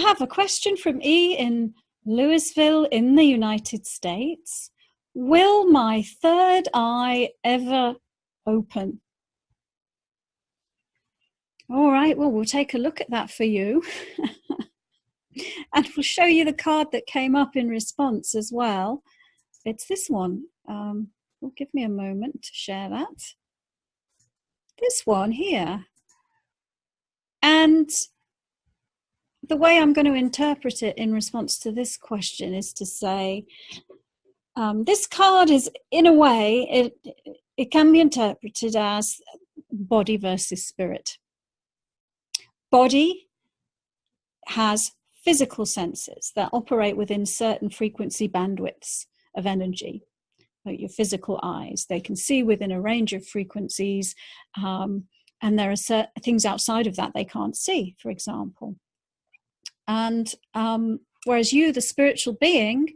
have a question from E in Louisville in the United States. Will my third eye ever open? All right, well, we'll take a look at that for you. And we'll show you the card that came up in response as well. It's this one. Well, give me a moment to share that. This one here. And the way I'm going to interpret it in response to this question is to say, this card is, in a way, it can be interpreted as body versus spirit. Body has physical senses that operate within certain frequency bandwidths of energy. Like your physical eyes, they can see within a range of frequencies, and there are certain things outside of that they can't see, for example. And whereas you, the spiritual being,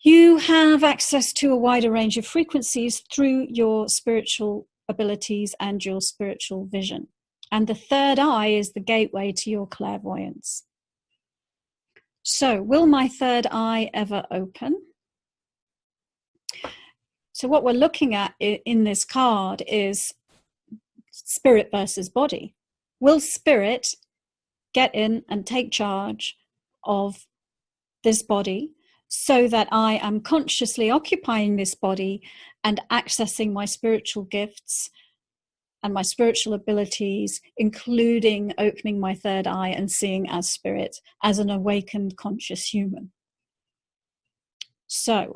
you have access to a wider range of frequencies through your spiritual abilities and your spiritual vision. And the third eye is the gateway to your clairvoyance. So, will my third eye ever open? So what we're looking at in this card is spirit versus body. Will spirit get in and take charge of this body so that I am consciously occupying this body and accessing my spiritual gifts and my spiritual abilities, including opening my third eye and seeing as spirit, as an awakened conscious human? So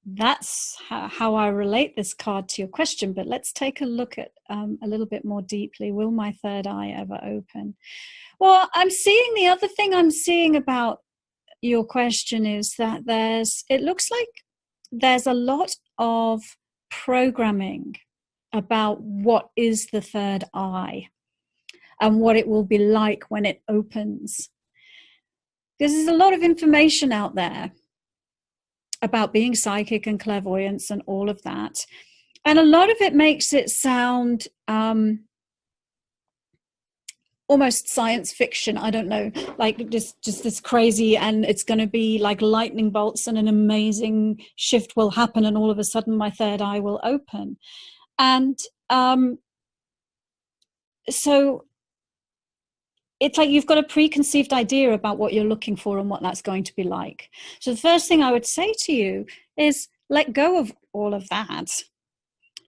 that's how I relate this card to your question, but let's take a look at a little bit more deeply. Will my third eye ever open? Well, the other thing I'm seeing about your question is that it looks like there's a lot of programming about what is the third eye and what it will be like when it opens. Because there's a lot of information out there about being psychic and clairvoyance and all of that. And a lot of it makes it sound almost science fiction. I don't know, like just this crazy, and it's going to be like lightning bolts and an amazing shift will happen and all of a sudden my third eye will open. And so it's like you've got a preconceived idea about what you're looking for and what that's going to be like. So the first thing I would say to you is let go of all of that.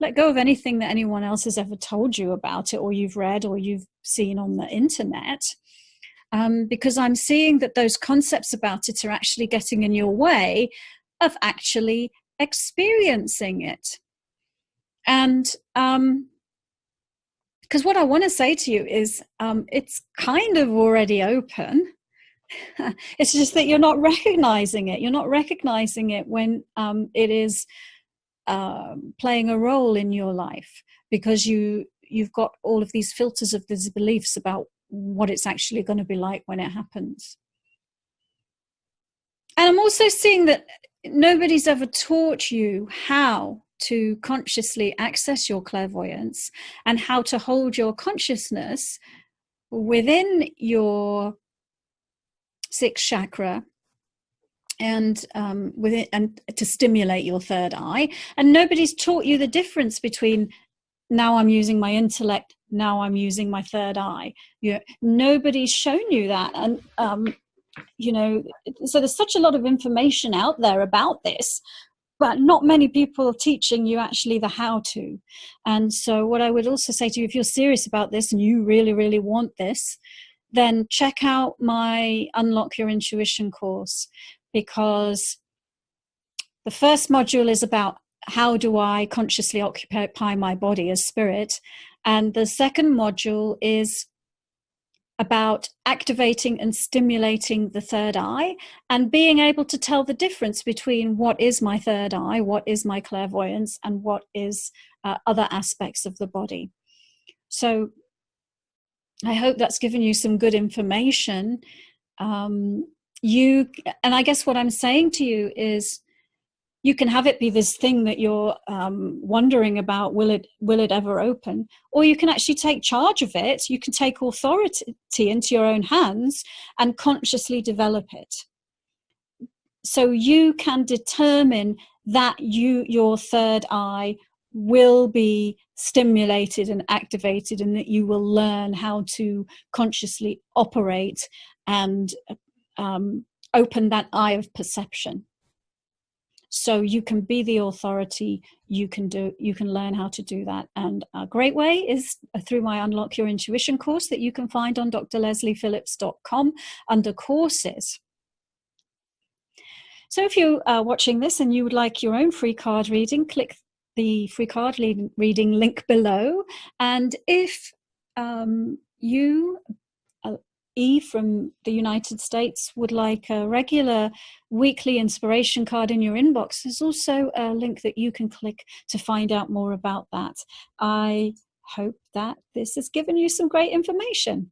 Let go of anything that anyone else has ever told you about it, or you've read or you've seen on the internet, because I'm seeing that those concepts about it are actually getting in your way of actually experiencing it. And because what I want to say to you is it's kind of already open. It's just that you're not recognizing it. You're not recognizing it when it is playing a role in your life, because you've got all of these filters of these beliefs about what it's actually going to be like when it happens. And I'm also seeing that nobody's ever taught you how to consciously access your clairvoyance and how to hold your consciousness within your sixth chakra and within, and to stimulate your third eye. And nobody's taught you the difference between now I'm using my intellect, now I'm using my third eye. Nobody's shown you that. And so there's such a lot of information out there about this, but not many people are teaching you actually the how to. And so what I would also say to you, if you're serious about this and you really, really want this, then check out my Unlock Your Intuition course, because the first module is about how do I consciously occupy my body as spirit. And the second module is about activating and stimulating the third eye and being able to tell the difference between what is my third eye, what is my clairvoyance, and what is other aspects of the body. So I hope that's given you some good information. And I guess what I'm saying to you is You can have it be this thing that you're wondering about, will it ever open? Or you can actually take charge of it. You can take authority into your own hands and consciously develop it. So you can determine that your third eye will be stimulated and activated, and that you will learn how to consciously operate and open that eye of perception. So you can be the authority. You can learn how to do that. And a great way is through my Unlock Your Intuition course that you can find on drlesleyphillips.com under courses. So if you are watching this and you would like your own free card reading, click the free card reading link below. And if you, E from the United States, would like a regular weekly inspiration card in your inbox, there's also a link that you can click to find out more about that. I hope that this has given you some great information.